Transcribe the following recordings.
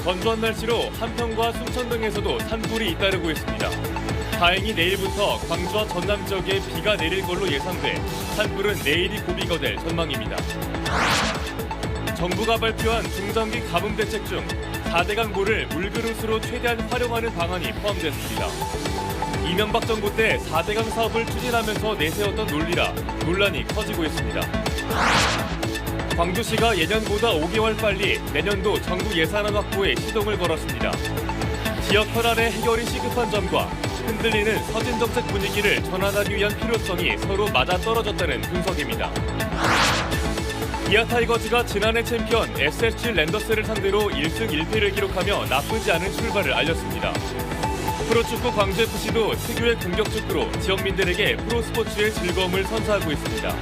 건조한 날씨로 한평과 순천 등에서도 산불이 잇따르고 있습니다. 다행히 내일부터 광주와 전남 지역에 비가 내릴 걸로 예상돼 산불은 내일이 고비가 될 전망입니다. 정부가 발표한 중장기 가뭄 대책 중 4대강 물을 물그릇으로 최대한 활용하는 방안이 포함됐습니다. 이명박 정부 때 4대강 사업을 추진하면서 내세웠던 논리라 논란이 커지고 있습니다. 광주시가 예년보다 5개월 빨리 내년도 정부 예산안 확보에 시동을 걸었습니다. 지역 현안의 해결이 시급한 점과 흔들리는 서진 정책 분위기를 전환하기 위한 필요성이 서로 맞아떨어졌다는 분석입니다. 기아 타이거즈가 지난해 챔피언 SSG 랜더스를 상대로 1승 1패를 기록하며 나쁘지 않은 출발을 알렸습니다. 프로축구 광주FC도 특유의 공격 축구로 지역민들에게 프로스포츠의 즐거움을 선사하고 있습니다.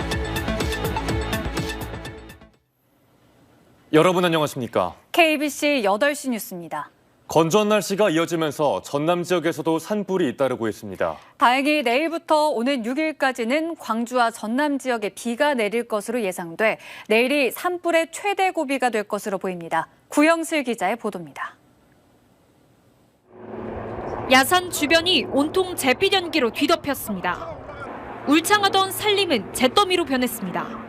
여러분 안녕하십니까? KBC 8시 뉴스입니다. 건조한 날씨가 이어지면서 전남 지역에서도 산불이 잇따르고 있습니다. 다행히 내일부터 오는 6일까지는 광주와 전남 지역에 비가 내릴 것으로 예상돼 내일이 산불의 최대 고비가 될 것으로 보입니다. 구영슬 기자의 보도입니다. 야산 주변이 온통 잿빛 연기로 뒤덮였습니다. 울창하던 산림은 잿더미로 변했습니다.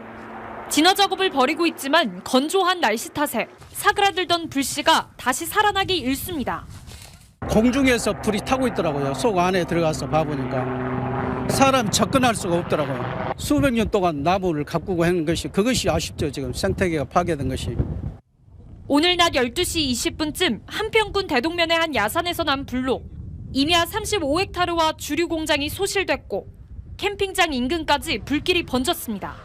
진화 작업을 벌이고 있지만 건조한 날씨 탓에 사그라들던 불씨가 다시 살아나기 일쑤입니다. 공중에서 불이 타고 있더라고요. 속 안에 들어가서 봐보니까 사람 접근할 수가 없더라고요. 수백 년 동안 나무를 가꾸고 하는 것이 그것이 아쉽죠. 지금 생태계가 파괴된 것이. 오늘 낮 12시 20분쯤 한평군 대동면의 한 야산에서 난 불로 임야 35헥타르와 주류 공장이 소실됐고 캠핑장 인근까지 불길이 번졌습니다.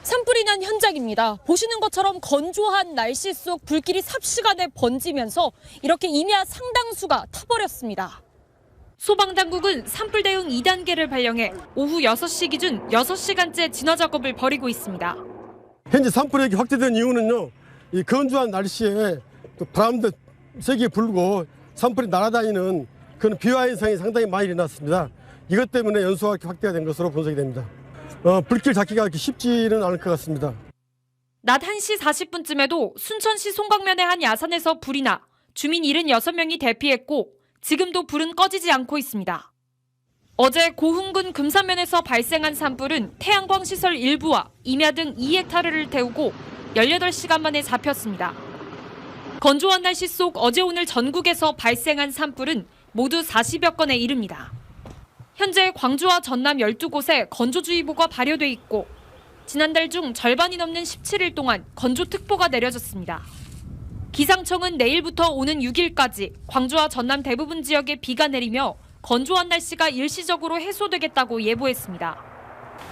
산불이 난 현장입니다. 보시는 것처럼 건조한 날씨 속 불길이 삽시간에 번지면서 이렇게 임야 상당수가 타버렸습니다. 소방당국은 산불 대응 2단계를 발령해 오후 6시 기준 6시간째 진화 작업을 벌이고 있습니다. 현재 산불이 확대된 이유는요. 이 건조한 날씨에 또 바람도 세게 불고 산불이 날아다니는 그런 비화 현상이 상당히 많이 일어났습니다. 이것 때문에 연소가 확대가 된 것으로 분석이 됩니다. 불길 잡기가 그렇게 쉽지는 않을 것 같습니다. 낮 1시 40분쯤에도 순천시 송광면의 한 야산에서 불이 나 주민 76명이 대피했고 지금도 불은 꺼지지 않고 있습니다. 어제 고흥군 금산면에서 발생한 산불은 태양광 시설 일부와 임야 등 2헥타르를 태우고 18시간 만에 잡혔습니다. 건조한 날씨 속 어제 오늘 전국에서 발생한 산불은 모두 40여 건에 이릅니다. 현재 광주와 전남 12곳에 건조주의보가 발효돼 있고 지난달 중 절반이 넘는 17일 동안 건조특보가 내려졌습니다. 기상청은 내일부터 오는 6일까지 광주와 전남 대부분 지역에 비가 내리며 건조한 날씨가 일시적으로 해소되겠다고 예보했습니다.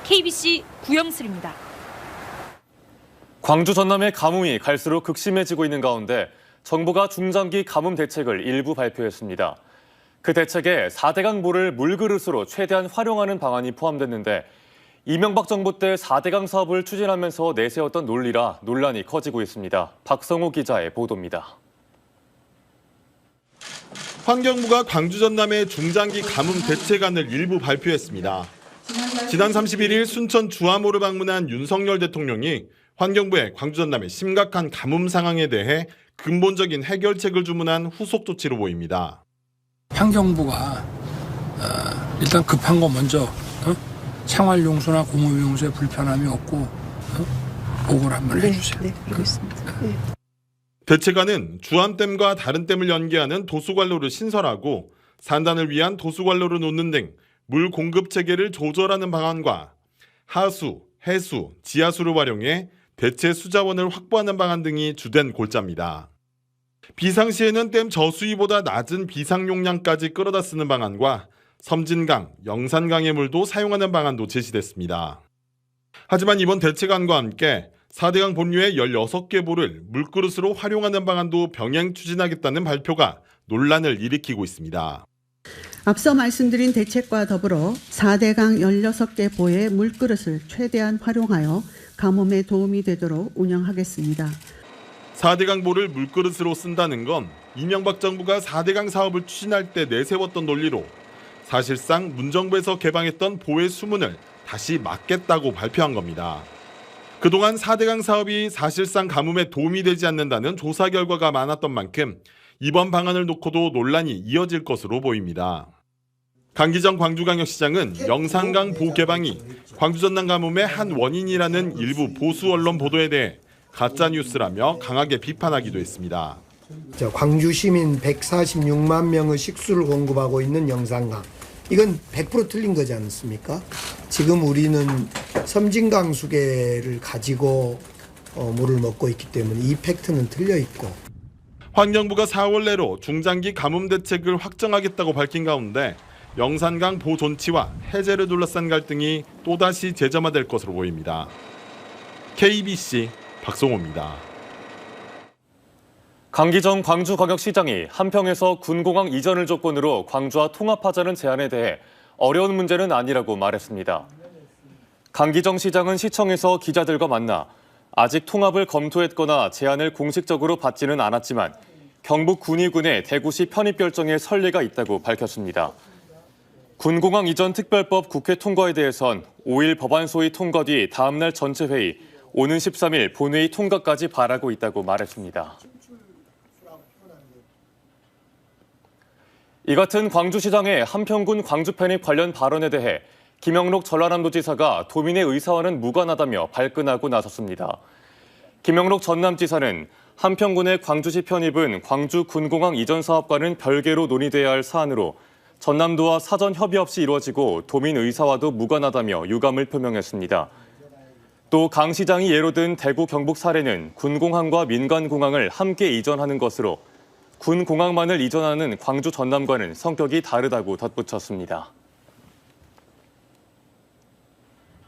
KBC 구영슬입니다. 광주 전남의 가뭄이 갈수록 극심해지고 있는 가운데 정부가 중장기 가뭄 대책을 일부 발표했습니다. 그 대책에 4대강 물을 물그릇으로 최대한 활용하는 방안이 포함됐는데 이명박 정부 때 4대강 사업을 추진하면서 내세웠던 논리라 논란이 커지고 있습니다. 박성호 기자의 보도입니다. 환경부가 광주 전남의 중장기 가뭄 대책안을 일부 발표했습니다. 지난 31일 순천 주암호를 방문한 윤석열 대통령이 환경부에 광주 전남의 심각한 가뭄 상황에 대해 근본적인 해결책을 주문한 후속 조치로 보입니다. 환경부가 일단 급한 거 먼저 생활용수나 공업용수에 불편함이 없고 보고를 한번 해주세요. 네, 그렇습니다. 네. 대책안은 주암댐과 다른 댐을 연계하는 도수관로를 신설하고 산단을 위한 도수관로를 놓는 등 물 공급 체계를 조절하는 방안과 하수, 해수, 지하수를 활용해 대체 수자원을 확보하는 방안 등이 주된 골자입니다. 비상시에는 댐 저수위보다 낮은 비상용량까지 끌어다 쓰는 방안과 섬진강, 영산강의 물도 사용하는 방안도 제시됐습니다. 하지만 이번 대책안과 함께 4대강 본류의 16개 보를 물그릇으로 활용하는 방안도 병행 추진하겠다는 발표가 논란을 일으키고 있습니다. 앞서 말씀드린 대책과 더불어 4대강 16개 보의 물그릇을 최대한 활용하여 가뭄에 도움이 되도록 운영하겠습니다. 4대강 보를 물그릇으로 쓴다는 건 이명박 정부가 4대강 사업을 추진할 때 내세웠던 논리로 사실상 문정부에서 개방했던 보의 수문을 다시 막겠다고 발표한 겁니다. 그동안 4대강 사업이 사실상 가뭄에 도움이 되지 않는다는 조사 결과가 많았던 만큼 이번 방안을 놓고도 논란이 이어질 것으로 보입니다. 강기정 광주광역시장은 영산강 보호 개방이 광주 전남 가뭄의 한 원인이라는 일부 보수 언론 보도에 대해 가짜뉴스라며 강하게 비판하기도 했습니다. 광주 시민 146만 명의 식수를 공급하고 있는 영산강. 이건 100% 틀린 거지 않습니까? 지금 우리는 섬진강 수계를 가지고 물을 먹고 있기 때문에 이 팩트는 틀려 있고. 환경부가 4월 내로 중장기 가뭄 대책을 확정하겠다고 밝힌 가운데 영산강 보존치와 해제를 둘러싼 갈등이 또다시 재점화될 것으로 보입니다. KBC 박성호입니다. 강기정 광주광역시장이 한평에서 군공항 이전을 조건으로 광주와 통합하자는 제안에 대해 어려운 문제는 아니라고 말했습니다. 강기정 시장은 시청에서 기자들과 만나 아직 통합을 검토했거나 제안을 공식적으로 받지는 않았지만 경북 군위군의 대구시 편입 결정에 선례가 있다고 밝혔습니다. 군공항 이전 특별법 국회 통과에 대해선 5일 법안 소위 통과 뒤 다음 날 전체 회의, 오는 13일 본회의 통과까지 바라고 있다고 말했습니다. 이 같은 광주시장의 한평군 광주 편입 관련 발언에 대해 김영록 전라남도지사가 도민의 의사와는 무관하다며 발끈하고 나섰습니다. 김영록 전남지사는 한평군의 광주시 편입은 광주 군공항 이전 사업과는 별개로 논의돼야 할 사안으로 전남도와 사전 협의 없이 이루어지고 도민 의사와도 무관하다며 유감을 표명했습니다. 또 강 시장이 예로 든 대구 경북 사례는 군공항과 민간공항을 함께 이전하는 것으로 군공항만을 이전하는 광주 전남과는 성격이 다르다고 덧붙였습니다.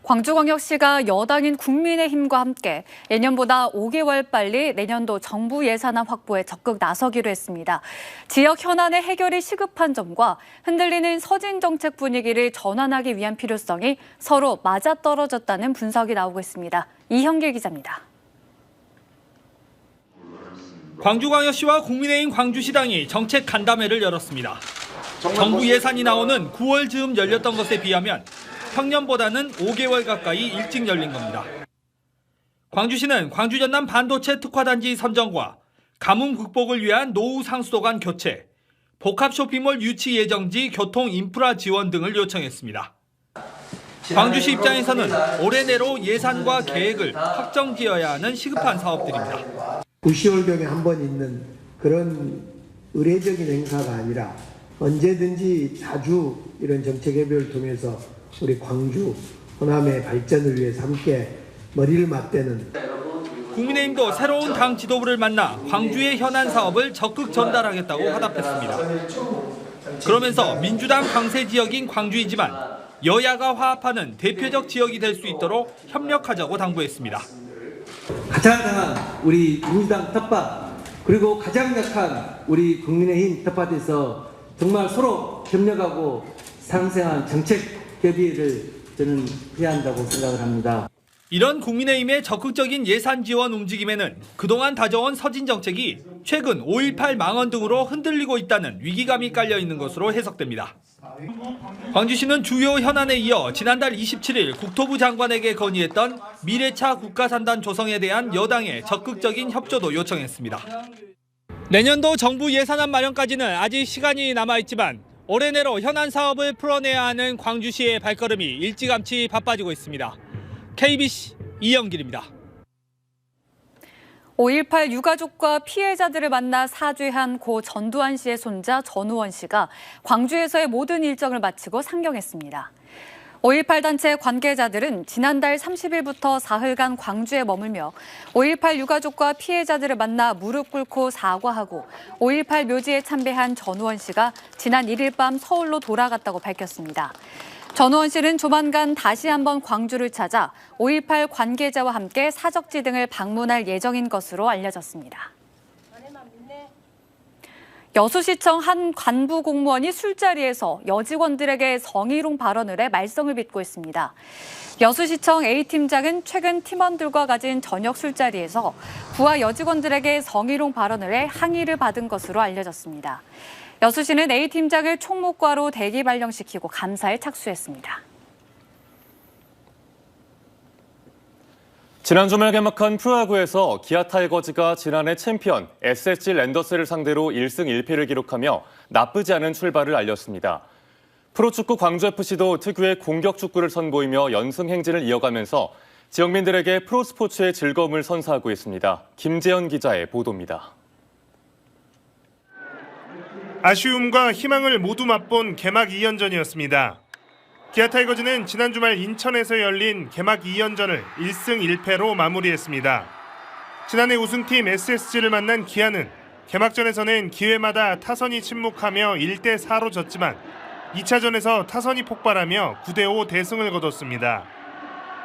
광주광역시가 여당인 국민의힘과 함께 예년보다 5개월 빨리 내년도 정부 예산안 확보에 적극 나서기로 했습니다. 지역 현안의 해결이 시급한 점과 흔들리는 서진 정책 분위기를 전환하기 위한 필요성이 서로 맞아떨어졌다는 분석이 나오고 있습니다. 이형길 기자입니다. 광주광역시와 국민의힘 광주시당이 정책 간담회를 열었습니다. 정부 예산이 나오는 9월 즈음 열렸던 것에 비하면 평년보다는 5개월 가까이 일찍 열린 겁니다. 광주시는 광주 전남 반도체 특화단지 선정과 가뭄 극복을 위한 노후 상수도관 교체, 복합 쇼핑몰 유치 예정지 교통 인프라 지원 등을 요청했습니다. 광주시 입장에서는 올해 내로 예산과 계획을 확정지어야 하는 시급한 사업들입니다. 9,10월경에 한 번 있는 그런 의례적인 행사가 아니라 언제든지 자주 이런 정책 협의를 통해서 우리 광주, 호남의 발전을 위해서 함께 머리를 맞대는. 국민의힘도 새로운 당 지도부를 만나 광주의 현안 사업을 적극 전달하겠다고 화답했습니다. 그러면서 민주당 강세 지역인 광주이지만 여야가 화합하는 대표적 지역이 될 수 있도록 협력하자고 당부했습니다. 가장 강한 우리 민주당 텃밭, 그리고 가장 약한 우리 국민의힘 텃밭에서 정말 서로 협력하고 상생한 정책 협의를 저는 해야 한다고 생각을 합니다. 이런 국민의힘의 적극적인 예산 지원 움직임에는 그동안 다져온 서진 정책이 최근 5.18 망언 등으로 흔들리고 있다는 위기감이 깔려 있는 것으로 해석됩니다. 광주시는 주요 현안에 이어 지난달 27일 국토부 장관에게 건의했던 미래차 국가산단 조성에 대한 여당의 적극적인 협조도 요청했습니다. 내년도 정부 예산안 마련까지는 아직 시간이 남아있지만 올해 내로 현안 사업을 풀어내야 하는 광주시의 발걸음이 일찌감치 바빠지고 있습니다. KBC 이영길입니다. 5.18 유가족과 피해자들을 만나 사죄한 고 전두환 씨의 손자 전우원 씨가 광주에서의 모든 일정을 마치고 상경했습니다. 5.18 단체 관계자들은 지난달 30일부터 사흘간 광주에 머물며 5.18 유가족과 피해자들을 만나 무릎 꿇고 사과하고 5.18 묘지에 참배한 전우원 씨가 지난 1일 밤 서울로 돌아갔다고 밝혔습니다. 전우원 씨는 조만간 다시 한번 광주를 찾아 5.18 관계자와 함께 사적지 등을 방문할 예정인 것으로 알려졌습니다. 여수시청 한 간부 공무원이 술자리에서 여직원들에게 성희롱 발언을 해 말썽을 빚고 있습니다. 여수시청 A팀장은 최근 팀원들과 가진 저녁 술자리에서 부하 여직원들에게 성희롱 발언을 해 항의를 받은 것으로 알려졌습니다. 여수시는 A팀장을 총무과로 대기 발령시키고 감사에 착수했습니다. 지난 주말 개막한 프로야구에서 기아 타이거즈가 지난해 챔피언 SSG 랜더스를 상대로 1승 1패를 기록하며 나쁘지 않은 출발을 알렸습니다. 프로축구 광주FC도 특유의 공격 축구를 선보이며 연승 행진을 이어가면서 지역민들에게 프로스포츠의 즐거움을 선사하고 있습니다. 김재현 기자의 보도입니다. 아쉬움과 희망을 모두 맛본 개막 2연전이었습니다. 기아 타이거즈는 지난 주말 인천에서 열린 개막 2연전을 1승 1패로 마무리했습니다. 지난해 우승팀 SSG를 만난 기아는 개막전에서는 기회마다 타선이 침묵하며 1대4로 졌지만 2차전에서 타선이 폭발하며 9대5 대승을 거뒀습니다.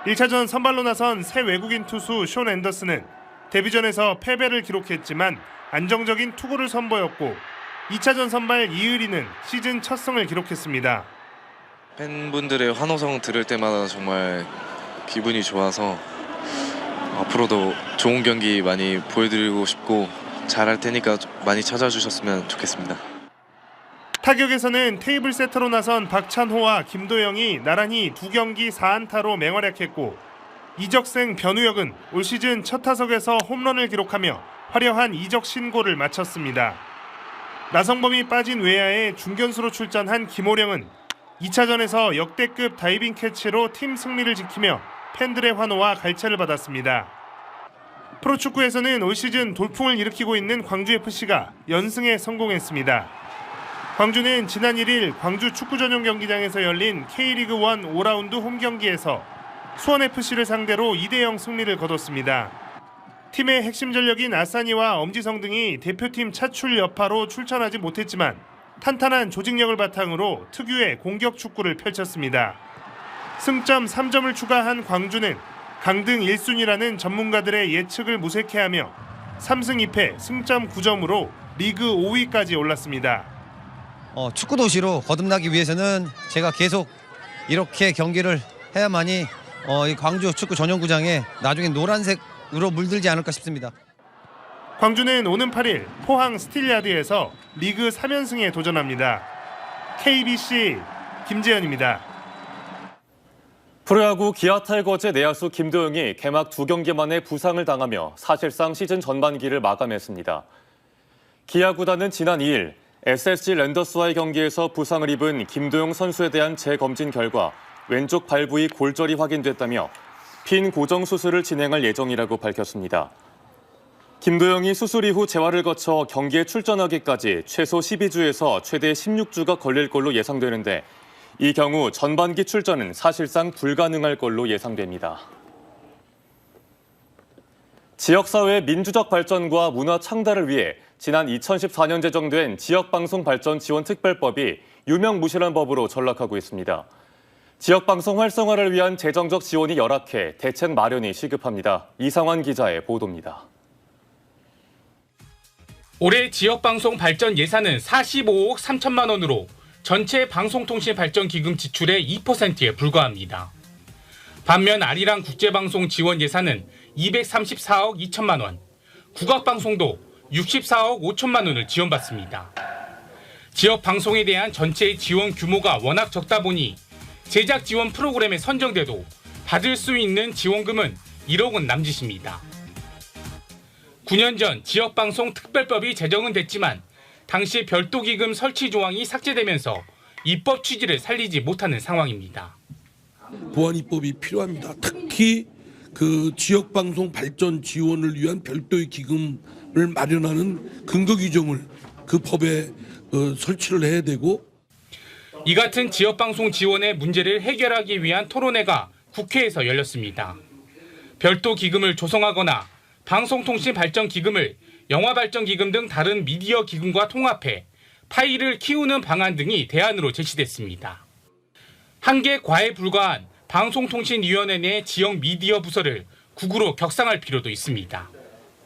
1차전 선발로 나선 새 외국인 투수 숀 앤더슨은 데뷔전에서 패배를 기록했지만 안정적인 투구를 선보였고 2차전 선발 이의리는 시즌 첫 승을 기록했습니다. 팬분들의 환호성 들을 때마다 정말 기분이 좋아서 앞으로도 좋은 경기 많이 보여드리고 싶고 잘할 테니까 많이 찾아주셨으면 좋겠습니다. 타격에서는 테이블 세터로 나선 박찬호와 김도영이 나란히 2경기 4안타로 맹활약했고 이적생 변우혁은 올 시즌 첫 타석에서 홈런을 기록하며 화려한 이적 신고를 마쳤습니다. 나성범이 빠진 외야에 중견수로 출전한 김호령은 2차전에서 역대급 다이빙 캐치로 팀 승리를 지키며 팬들의 환호와 갈채를 받았습니다. 프로축구에서는 올 시즌 돌풍을 일으키고 있는 광주FC가 연승에 성공했습니다. 광주는 지난 1일 광주 축구 전용 경기장에서 열린 K리그1 5라운드 홈경기에서 수원FC를 상대로 2대0 승리를 거뒀습니다. 팀의 핵심 전력인 아사니와 엄지성 등이 대표팀 차출 여파로 출전하지 못했지만 탄탄한 조직력을 바탕으로 특유의 공격 축구를 펼쳤습니다. 승점 3점을 추가한 광주는 강등 1순위라는 전문가들의 예측을 무색해하며 3승 2패 승점 9점으로 리그 5위까지 올랐습니다. 축구 도시로 거듭나기 위해서는 제가 계속 이렇게 경기를 해야만이 이 광주 축구 전용구장에 나중에 노란색으로 물들지 않을까 싶습니다. 광주는 오는 8일 포항 스틸야드에서 리그 3연승에 도전합니다. KBC 김재현입니다. 프로야구 기아 타이거즈 내야수 김도영이 개막 2경기 만에 부상을 당하며 사실상 시즌 전반기를 마감했습니다. 기아 구단은 지난 2일 SSG 랜더스와의 경기에서 부상을 입은 김도영 선수에 대한 재검진 결과 왼쪽 발 부위 골절이 확인됐다며 핀 고정 수술을 진행할 예정이라고 밝혔습니다. 김도영이 수술 이후 재활을 거쳐 경기에 출전하기까지 최소 12주에서 최대 16주가 걸릴 걸로 예상되는데 이 경우 전반기 출전은 사실상 불가능할 걸로 예상됩니다. 지역사회의 민주적 발전과 문화 창달을 위해 지난 2014년 제정된 지역방송 발전 지원 특별법이 유명무실한 법으로 전락하고 있습니다. 지역방송 활성화를 위한 재정적 지원이 열악해 대책 마련이 시급합니다. 이상환 기자의 보도입니다. 올해 지역방송 발전 예산은 45억 3천만 원으로 전체 방송통신발전기금 지출의 2%에 불과합니다. 반면 아리랑 국제방송 지원 예산은 234억 2천만 원, 국악방송도 64억 5천만 원을 지원받습니다. 지역방송에 대한 전체 지원 규모가 워낙 적다 보니 제작 지원 프로그램에 선정돼도 받을 수 있는 지원금은 1억은 남짓입니다. 9년 전 지역방송 특별법이 제정은 됐지만 당시 별도 기금 설치 조항이 삭제되면서 입법 취지를 살리지 못하는 상황입니다. 보완 입법이 필요합니다. 특히 그 지역방송 발전 지원을 위한 별도의 기금을 마련하는 근거 규정을 그 법에 설치를 해야 되고 이 같은 지역방송 지원의 문제를 해결하기 위한 토론회가 국회에서 열렸습니다. 별도 기금을 조성하거나 방송통신발전기금을 영화발전기금 등 다른 미디어 기금과 통합해 파이를 키우는 방안 등이 대안으로 제시됐습니다. 한계 과에 불과한 방송통신위원회 내 지역 미디어 부서를 국으로 격상할 필요도 있습니다.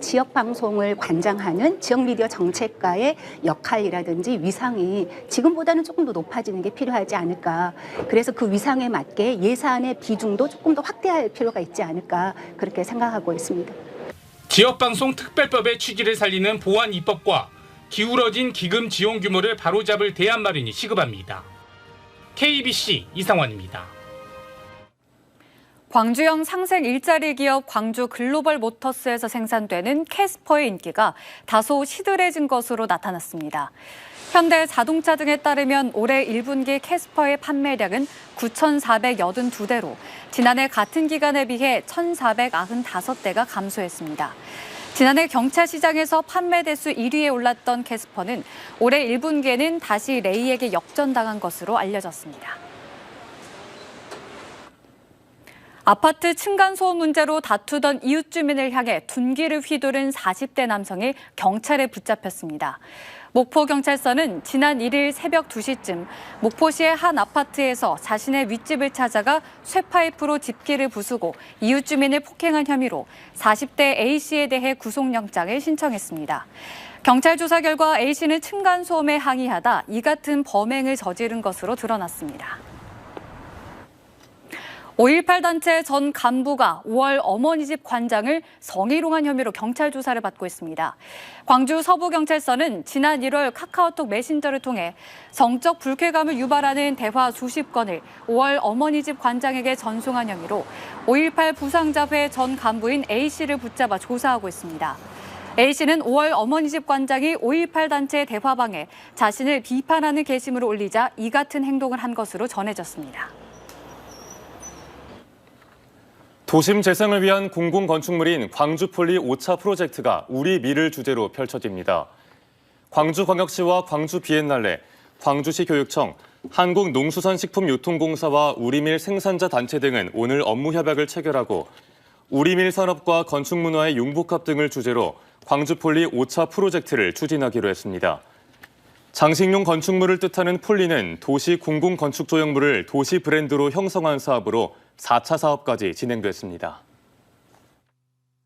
지역 방송을 관장하는 지역 미디어 정책가의 역할이라든지 위상이 지금보다는 조금 더 높아지는 게 필요하지 않을까. 그래서 그 위상에 맞게 예산의 비중도 조금 더 확대할 필요가 있지 않을까 그렇게 생각하고 있습니다. 지역방송 특별법의 취지를 살리는 보완 입법과 기울어진 기금 지원 규모를 바로잡을 대안 마련이 시급합니다. KBC 이상환입니다. 광주형 상생 일자리 기업 광주 글로벌 모터스에서 생산되는 캐스퍼의 인기가 다소 시들해진 것으로 나타났습니다. 현대 자동차 등에 따르면 올해 1분기 캐스퍼의 판매량은 9,482대로 지난해 같은 기간에 비해 1,495대가 감소했습니다. 지난해 경차 시장에서 판매 대수 1위에 올랐던 캐스퍼는 올해 1분기에는 다시 레이에게 역전당한 것으로 알려졌습니다. 아파트 층간소음 문제로 다투던 이웃 주민을 향해 둔기를 휘두른 40대 남성이 경찰에 붙잡혔습니다. 목포경찰서는 지난 1일 새벽 2시쯤 목포시의 한 아파트에서 자신의 윗집을 찾아가 쇠파이프로 집기를 부수고 이웃 주민을 폭행한 혐의로 40대 A씨에 대해 구속영장을 신청했습니다. 경찰 조사 결과 A씨는 층간소음에 항의하다 이 같은 범행을 저지른 것으로 드러났습니다. 5.18 단체 전 간부가 5월 어머니 집 관장을 성희롱한 혐의로 경찰 조사를 받고 있습니다. 광주 서부경찰서는 지난 1월 카카오톡 메신저를 통해 성적 불쾌감을 유발하는 대화 수십 건을 5월 어머니 집 관장에게 전송한 혐의로 5.18 부상자회 전 간부인 A씨를 붙잡아 조사하고 있습니다. A씨는 5월 어머니 집 관장이 5.18 단체 대화방에 자신을 비판하는 게시물을 올리자 이 같은 행동을 한 것으로 전해졌습니다. 도심 재생을 위한 공공건축물인 광주폴리 5차 프로젝트가 우리 미를 주제로 펼쳐집니다. 광주광역시와 광주비엔날레, 광주시 교육청, 한국농수산식품유통공사와 우리밀 생산자 단체 등은 오늘 업무 협약을 체결하고 우리밀 산업과 건축문화의 융복합 등을 주제로 광주폴리 5차 프로젝트를 추진하기로 했습니다. 장식용 건축물을 뜻하는 폴리는 도시 공공건축 조형물을 도시 브랜드로 형성한 사업으로 4차 사업까지 진행됐습니다.